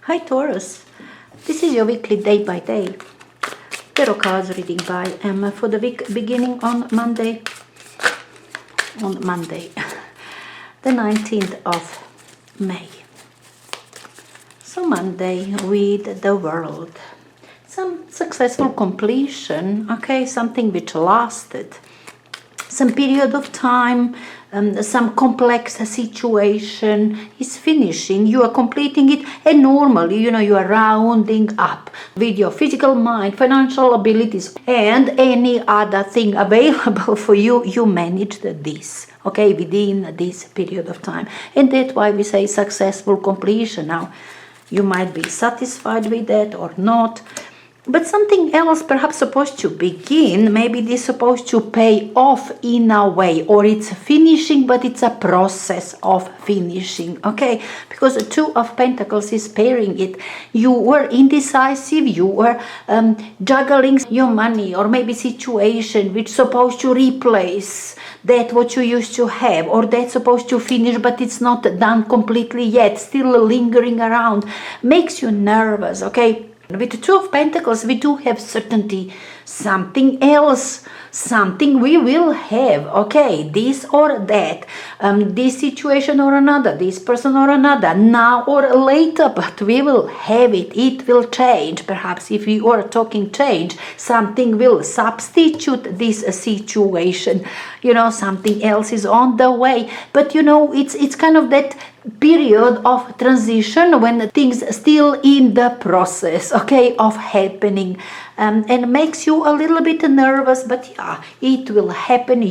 Hi Taurus, this is your weekly day by day tarot cards reading by Emma for the week beginning on Monday, the 19th of May. So Monday with the world, some successful completion, okay, something which lasted some period of time, some complex situation is finishing, you are completing it, and normally, you are rounding up with your physical mind, financial abilities, and any other thing available for you, you managed this, okay, within this period of time. And that's why we say successful completion. Now, you might be satisfied with that or not, but something else perhaps supposed to begin, maybe this supposed to pay off in a way, or it's finishing, but it's a process of finishing, okay? Because the Two of Pentacles is pairing it. You were indecisive, you were juggling your money, or maybe situation which supposed to replace that what you used to have, or that's supposed to finish, but it's not done completely yet, still lingering around, makes you nervous, okay? With the Two of Pentacles, we do have certainty, something else, something we will have, okay, this or that, this situation or another, this person or another, now or later, but we will have it, it will change. Perhaps if we are talking change, something will substitute this situation, something else is on the way, but it's kind of that period of transition when things still in the process, okay, of happening, and makes you a little bit nervous, but yeah, it will happen,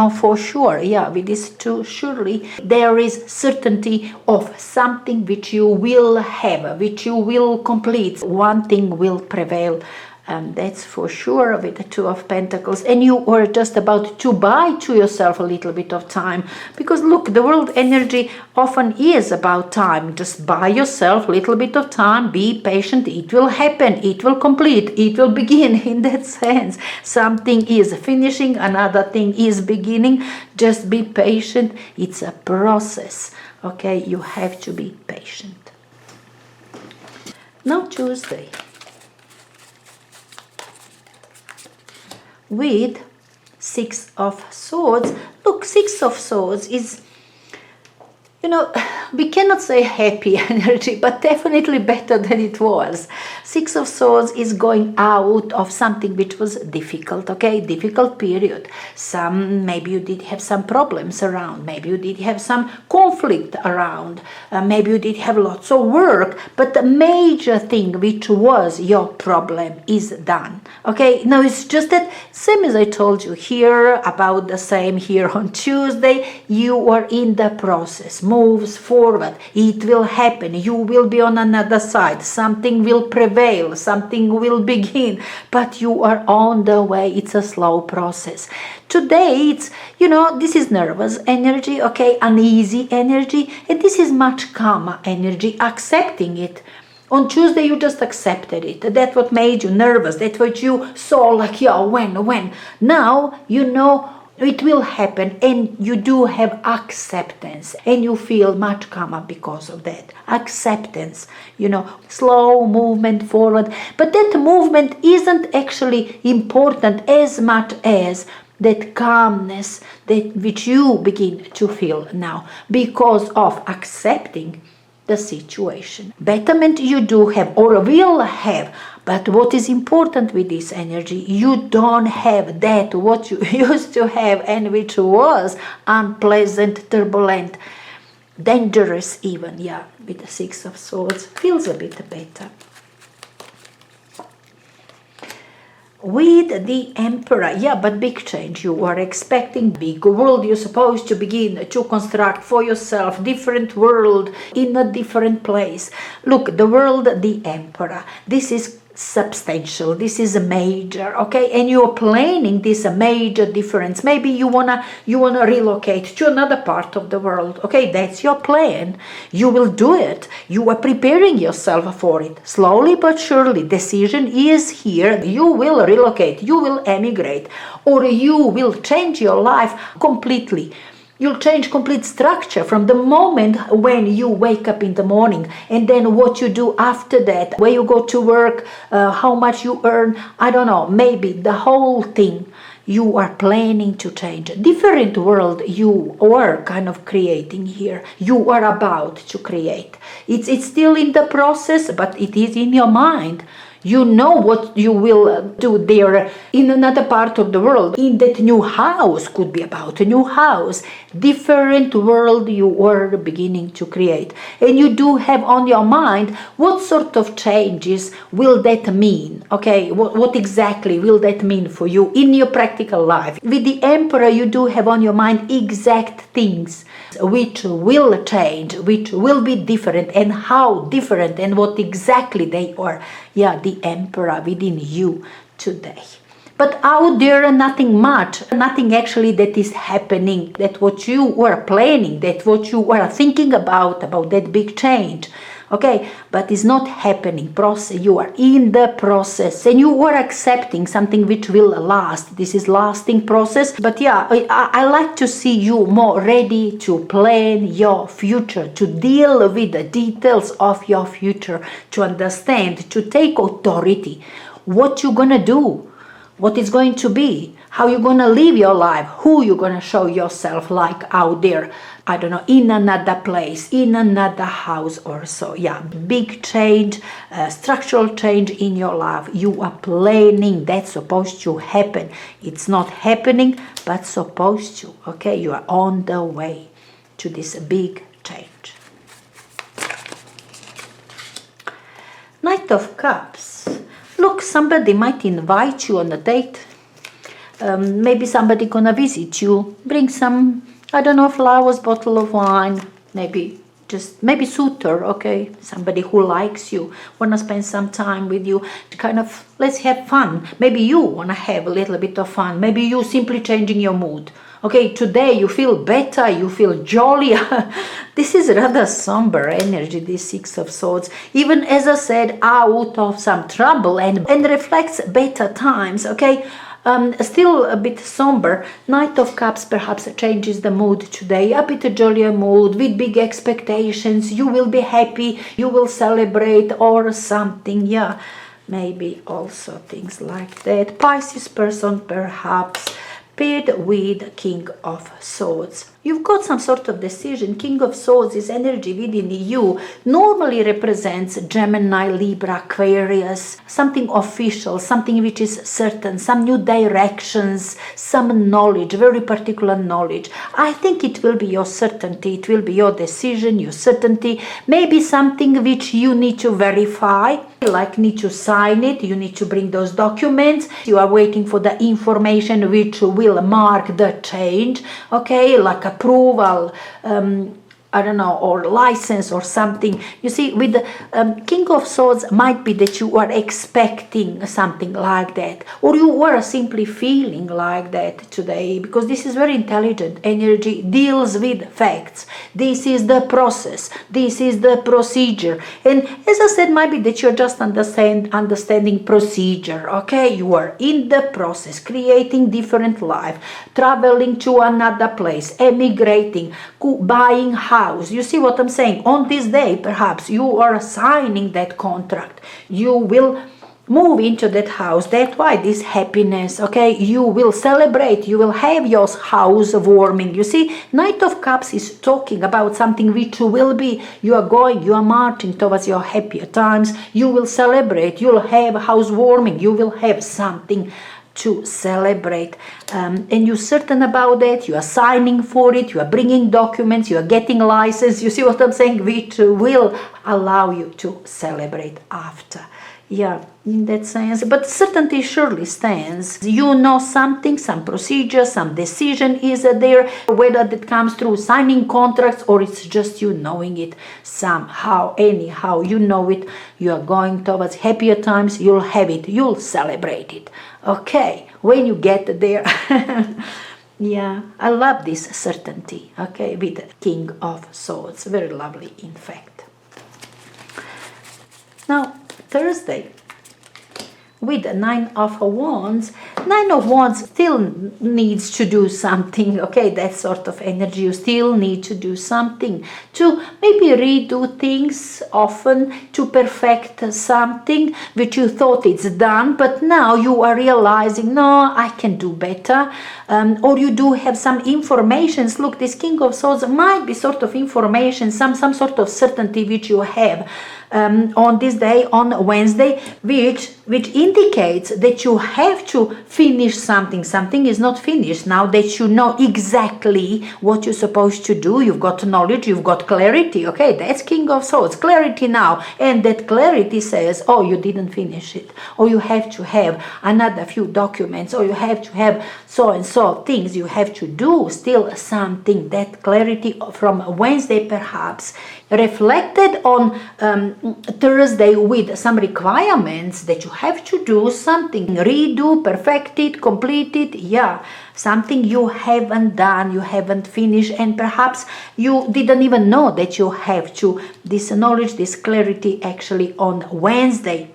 for sure. Yeah, with this too, surely there is certainty of something which you will have, which you will complete. One thing will prevail. That's for sure with the Two of Pentacles, and you are just about to buy to yourself a little bit of time, because look, the world energy often is about time. Just buy yourself a little bit of time, be patient, it will happen, it will complete, it will begin. In that sense, something is finishing, another thing is beginning. Just be patient, it's a process, okay? You have to be patient. Now Tuesday, with Six of Swords. Look, Six of Swords is, we cannot say happy energy, but definitely better than it was. Six of Swords is going out of something which was difficult, okay? Difficult period. Maybe you did have some problems around. Maybe you did have some conflict around. Maybe you did have lots of work, but the major thing which was your problem is done, okay? Now it's just that, same as I told you here, about the same here on Tuesday, you are in the process, moves forward, it will happen, you will be on another side, something will prevail, something will begin, but you are on the way. It's a slow process. Today it's, this is nervous energy, okay, uneasy energy, and this is much calmer energy, accepting it. On Tuesday, you just accepted it. That's what made you nervous. That's what you saw like, when. Now, it will happen, and you do have acceptance, and you feel much calmer because of that. Acceptance, slow movement forward. But that movement isn't actually important as much as that calmness which you begin to feel now because of accepting the situation. Betterment you do have or will have, but what is important with this energy, you don't have that what you used to have, and which was unpleasant, turbulent, dangerous even. Yeah, with the Six of Swords feels a bit better. With the Emperor, yeah, but big change. You are expecting big world. You're supposed to begin to construct for yourself different world in a different place. Look, the world, the Emperor. This is substantial. This is a major, okay? And you're planning this a major difference. Maybe you wanna relocate to another part of the world, okay? That's your plan. You will do it. You are preparing yourself for it. Slowly but surely, decision is here. You will relocate. You will emigrate, or you will change your life completely. You'll change complete structure from the moment when you wake up in the morning, and then what you do after that, where you go to work, how much you earn, I don't know, maybe the whole thing you are planning to change. A different world you are kind of creating here. You are about to create. It's still in the process, but it is in your mind. You know what you will do there in another part of the world. In that new house, could be about a new house, different world you are beginning to create. And you do have on your mind what sort of changes will that mean? Okay, what exactly will that mean for you in your practical life? With the Emperor, you do have on your mind exact things which will change, which will be different, and how different, and what exactly they are. Yeah, the Emperor within you today. But out there, nothing much, nothing actually that is happening, that what you were planning, that what you were thinking about that big change. Okay, but it's not happening. Process. You are in the process, and you are accepting something which will last. This is lasting process. But yeah, I like to see you more ready to plan your future, to deal with the details of your future, to understand, to take authority. What you're gonna do, what it's going to be, how you're gonna live your life, who you're gonna show yourself like out there. I don't know, in another place, in another house or so. Yeah, big change, structural change in your life. You are planning. That's supposed to happen. It's not happening, but supposed to. Okay, you are on the way to this big change. Knight of Cups. Look, somebody might invite you on a date. Maybe somebody gonna visit you. Bring some, I don't know, flowers, bottle of wine, maybe suitor, okay? Somebody who likes you, wanna spend some time with you, to kind of, let's have fun. Maybe you wanna have a little bit of fun. Maybe you simply changing your mood. Okay, today you feel better, you feel jolly. This is rather somber energy, this Six of Swords. Even as I said, out of some trouble and reflects better times, okay? Still a bit somber. Knight of Cups perhaps changes the mood today, a bit jollier mood with big expectations. You will be happy, you will celebrate or something, yeah. Maybe also things like that. Pisces person perhaps paired with King of Swords. You've got some sort of decision. King of Swords is energy within you. Normally represents Gemini, Libra, Aquarius, something official, something which is certain, some new directions, some knowledge, very particular knowledge. I think it will be your certainty, it will be your decision, your certainty, maybe something which you need to verify, like need to sign it, you need to bring those documents, you are waiting for the information which will mark the change, okay, like approval, I don't know, or license or something. You see, with the King of Swords might be that you are expecting something like that, or you are simply feeling like that today, because this is very intelligent energy, deals with facts. This is the process, this is the procedure, and as I said, might be that you're just understanding procedure, okay? You are in the process, creating different life, traveling to another place, emigrating, buying house. You see what I'm saying? On this day, perhaps you are signing that contract. You will move into that house. That's why this happiness, okay? You will celebrate. You will have your house warming. You see, Knight of Cups is talking about something which will be, you are marching towards your happier times. You will celebrate. You'll have house warming. You will have something to celebrate, and you're certain about that. You are signing for it, you are bringing documents, you are getting license. You see what I'm saying, which will allow you to celebrate after. Yeah, in that sense, but certainty surely stands. You know something, some procedure, some decision is there, whether that comes through signing contracts or it's just you knowing it somehow, anyhow, you know it. You are going towards happier times, you'll have it, you'll celebrate it. Okay, when you get there. Yeah, I love this certainty, okay, with King of Swords. Very lovely, in fact. Now, Thursday, with the Nine of Wands, Nine of Wands still needs to do something, okay? That sort of energy. You still need to do something to maybe redo things often, to perfect something which you thought it's done, but now you are realizing, no, I can do better. Or you do have some informations. Look, this King of Swords might be sort of information, some sort of certainty which you have on this day, on Wednesday, which indicates that you have to finish something. Something is not finished now that you know exactly what you're supposed to do. You've got knowledge, you've got clarity. Okay, that's King of Swords, clarity now. And that clarity says, oh, you didn't finish it, or you have to have another few documents, or you have to have so and so things you have to do, still something. That clarity from Wednesday perhaps reflected on Thursday with some requirements that you have to do something, redo, perfect it, complete it, yeah, something you haven't done, you haven't finished, and perhaps you didn't even know that you have to. This knowledge, this clarity actually on Wednesday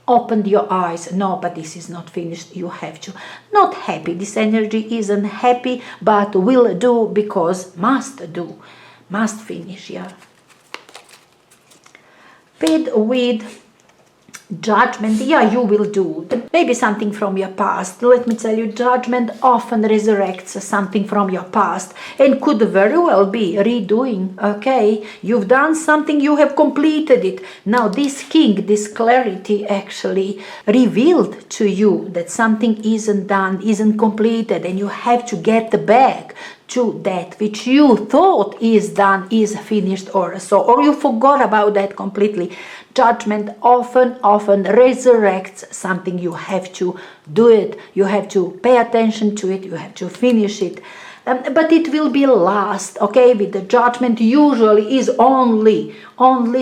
opened your eyes. No, but this is not finished, you have to. Not happy, this energy isn't happy, but will do because must do, must finish, yeah. Paid with Judgment, yeah, you will do. Maybe something from your past. Let me tell you, Judgment often resurrects something from your past and could very well be redoing, okay? You've done something, you have completed it. Now this King, this clarity actually revealed to you that something isn't done, isn't completed, and you have to get back to that which you thought is done, is finished, or so, or you forgot about that completely. Judgment often resurrects something. You have to do it, you have to pay attention to it, you have to finish it. But it will be last, okay? With the Judgment usually is only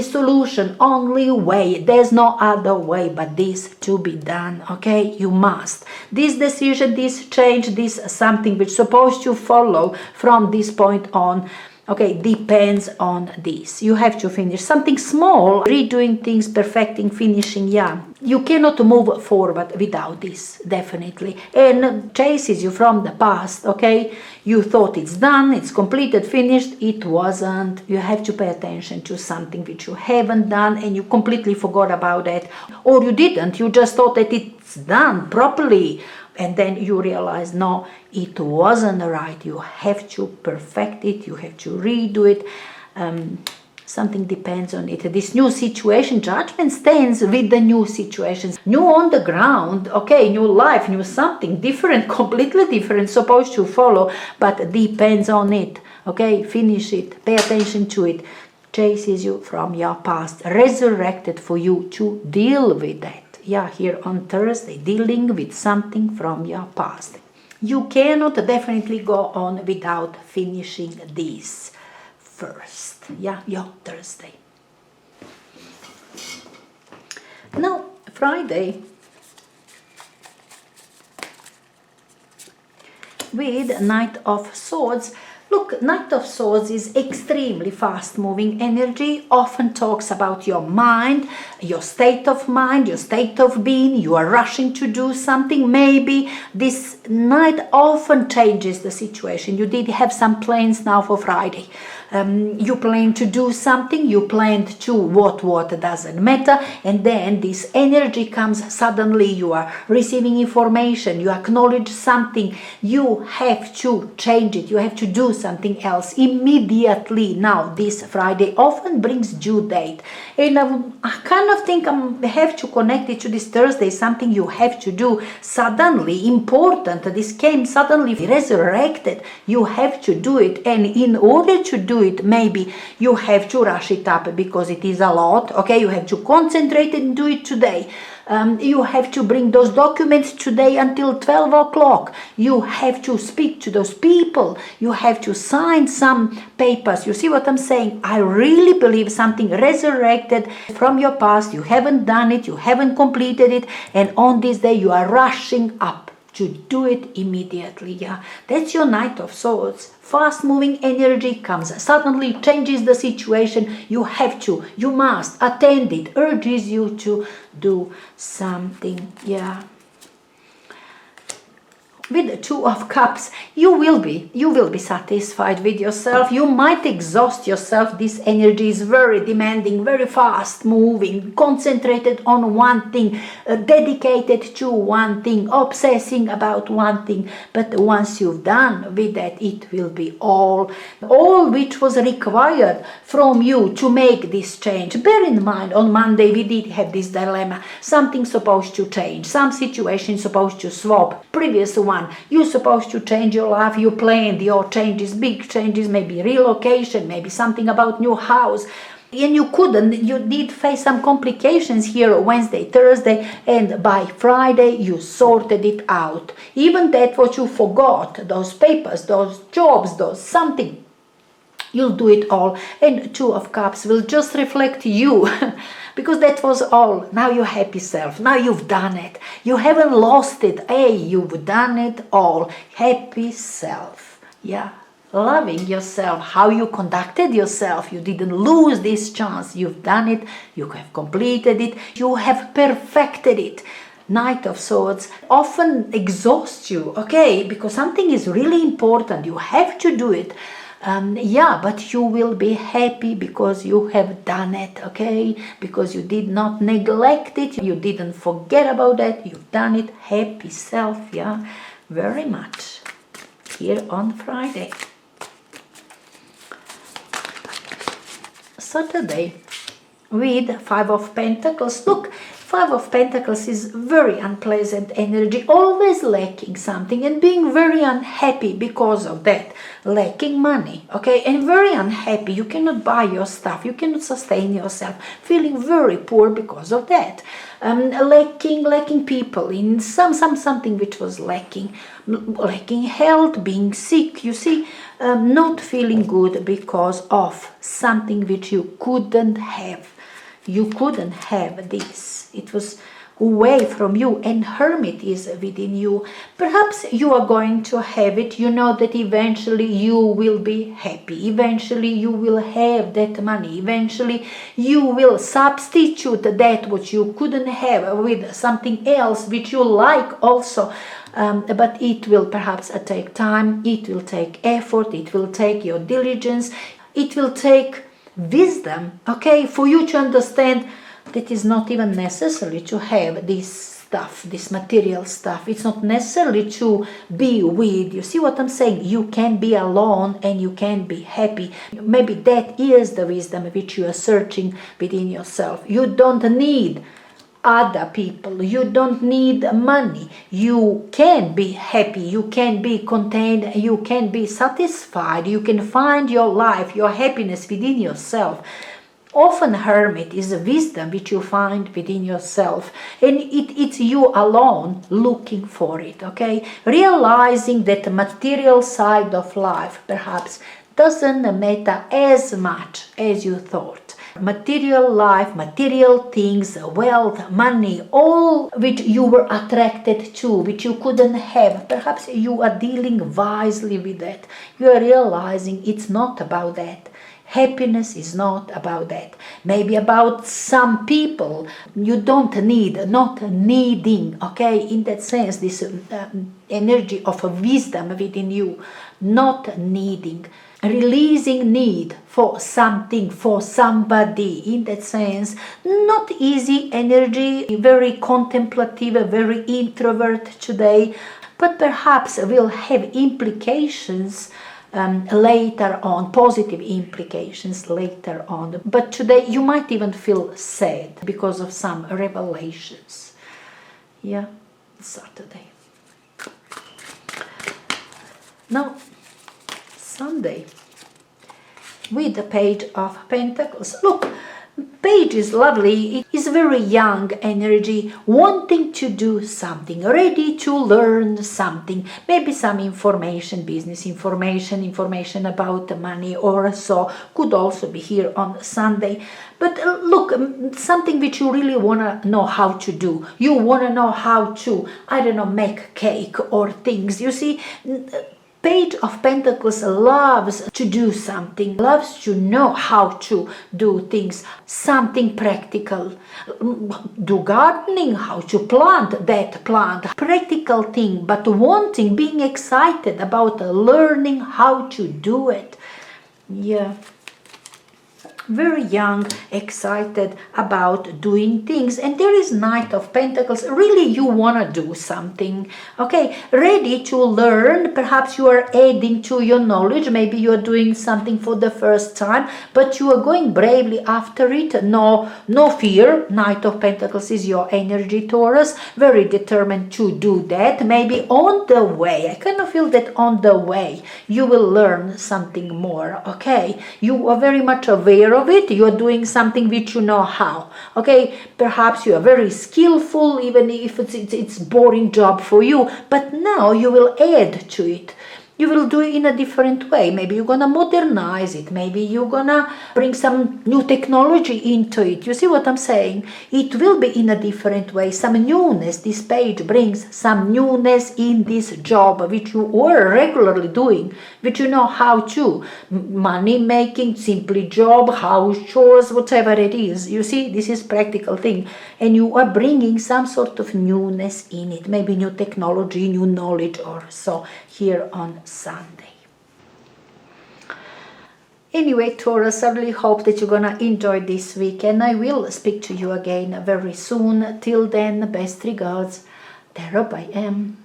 solution, only way. There's no other way but this to be done, okay? You must. This decision, this change, this something which is supposed to follow from this point on, okay, depends on this. You have to finish something small, redoing things, perfecting, finishing, yeah. You cannot move forward without this, definitely. And chases you from the past, okay? You thought it's done, it's completed, finished. It wasn't. You have to pay attention to something which you haven't done and you completely forgot about it. Or you didn't, you just thought that it's done properly. And then you realize, no, it wasn't right. You have to perfect it. You have to redo it. Something depends on it. This new situation, Judgment stands with the new situations. New on the ground, okay, new life, new something different, completely different, supposed to follow, but depends on it, okay? Finish it, pay attention to it. Chases you from your past, resurrected for you to deal with that. Yeah, here on Thursday, dealing with something from your past. You cannot definitely go on without finishing this first. Yeah, your Thursday. Now, Friday, with Knight of Swords. Look, Knight of Swords is extremely fast-moving energy, often talks about your mind, your state of mind, your state of being. You are rushing to do something. Maybe this Knight often changes the situation. You did have some plans now for Friday. You plan to do something, you planned to what doesn't matter, and then this energy comes suddenly. You are receiving information, you acknowledge something, you have to change it, you have to do something else immediately. Now this Friday often brings due date, and I kind of think I have to connect it to this Thursday, something you have to do suddenly, important. This came suddenly, resurrected. You have to do it, and in order to do it, maybe you have to rush it up because it is a lot, okay? You have to concentrate and do it today. You have to bring those documents today until 12 o'clock. You have to speak to those people. You have to sign some papers. You see what I'm saying? I really believe something resurrected from your past. You haven't done it. You haven't completed it. And on this day, you are rushing up to do it immediately. Yeah, that's your Knight of Swords. Fast-moving energy comes, suddenly changes the situation. You have to, you must attend it, urges you to do something. Yeah. with the Two of Cups, you will be satisfied with yourself. You might exhaust yourself. This energy is very demanding, very fast moving, concentrated on one thing, dedicated to one thing, obsessing about one thing. But once you've done with that, it will be all which was required from you to make this change. Bear in mind, on Monday we did have this dilemma. Something's supposed to change, some situation supposed to swap previous one. You're supposed to change your life. You planned your changes, big changes, maybe relocation, maybe something about new house, and you couldn't. You did face some complications here Wednesday, Thursday, and by Friday you sorted it out. Even that what you forgot, those papers, those jobs, those something, you'll do it all. And Two of Cups will just reflect you because that was all. Now you're happy self. Now you've done it. You haven't lost it. Hey, you've done it all. Happy self. Yeah. Loving yourself, how you conducted yourself. You didn't lose this chance. You've done it. You have completed it. You have perfected it. Knight of Swords often exhausts you, okay, because something is really important. You have to do it. But you will be happy because you have done it, okay? Because you did not neglect it, you didn't forget about it, you've done it. Happy self, yeah, very much. Here on Friday. Saturday, with Five of Pentacles. Look, Five of Pentacles is very unpleasant energy, always lacking something and being very unhappy because of that. Lacking money, okay, and very unhappy. You cannot buy your stuff, you cannot sustain yourself, feeling very poor because of that. Lacking people in something which was lacking health, being sick, you see, not feeling good because of something which you couldn't have. You couldn't have this. It was away from you, and Hermit is within you. Perhaps you are going to have it. You know that eventually you will be happy. Eventually you will have that money. Eventually you will substitute that which you couldn't have with something else which you like also. But it will perhaps take time. It will take effort. It will take your diligence. It will take wisdom, okay, for you to understand that is not even necessary to have this stuff, this material stuff. It's not necessary to be with. You see what I'm saying? You can be alone and you can be happy. Maybe that is the wisdom which you are searching within yourself. You don't need other people. You don't need money. You can be happy. You can be contained. You can be satisfied. You can find your life, your happiness within yourself. Often Hermit is a wisdom which you find within yourself, and it's you alone looking for it, okay? Realizing that the material side of life perhaps doesn't matter as much as you thought. Material life, material things, wealth, money, all which you were attracted to, which you couldn't have. Perhaps you are dealing wisely with that. You are realizing it's not about that. Happiness is not about that. Maybe about some people you don't need, not needing, okay? In that sense, this energy of wisdom within you, not needing. Releasing need for something, for somebody. In that sense, not easy energy, very contemplative, very introvert today, but perhaps will have implications later on, positive implications later on. But today you might even feel sad because of some revelations. Yeah, Saturday. Now, Sunday, with the Page of Pentacles. Look, Page is lovely. It is very young energy, wanting to do something, ready to learn something, maybe some information, business information about the money or so, could also be here on Sunday. But look, something which you really want to know how to do. You want to know how to, I don't know, make cake or things. You see, Page of Pentacles loves to do something, loves to know how to do things, something practical. Do gardening, how to plant that plant, practical thing, but wanting, being excited about learning how to do it. Yeah. Very young, excited about doing things. And there is Knight of Pentacles. Really, you want to do something. Okay, ready to learn. Perhaps you are adding to your knowledge. Maybe you are doing something for the first time, but you are going bravely after it. No fear. Knight of Pentacles is your energy, Taurus. Very determined to do that. Maybe on the way. I kind of feel that on the way you will learn something more. Okay, you are very much aware of it. You are doing something which you know how. Okay, perhaps you are very skillful, even if it's boring job for you, but now you will add to it. You will do it in a different way. Maybe you're gonna modernize it. Maybe you're gonna bring some new technology into it. You see what I'm saying? It will be in a different way. Some newness. This page brings some newness in this job, which you are regularly doing, which you know how to. Money making, simply job, house chores, whatever it is. You see, this is practical thing. And you are bringing some sort of newness in it. Maybe new technology, new knowledge or so here on Sunday. Anyway, Taurus, I really hope that you're gonna enjoy this week, and I will speak to you again very soon. Till then, best regards. There I am.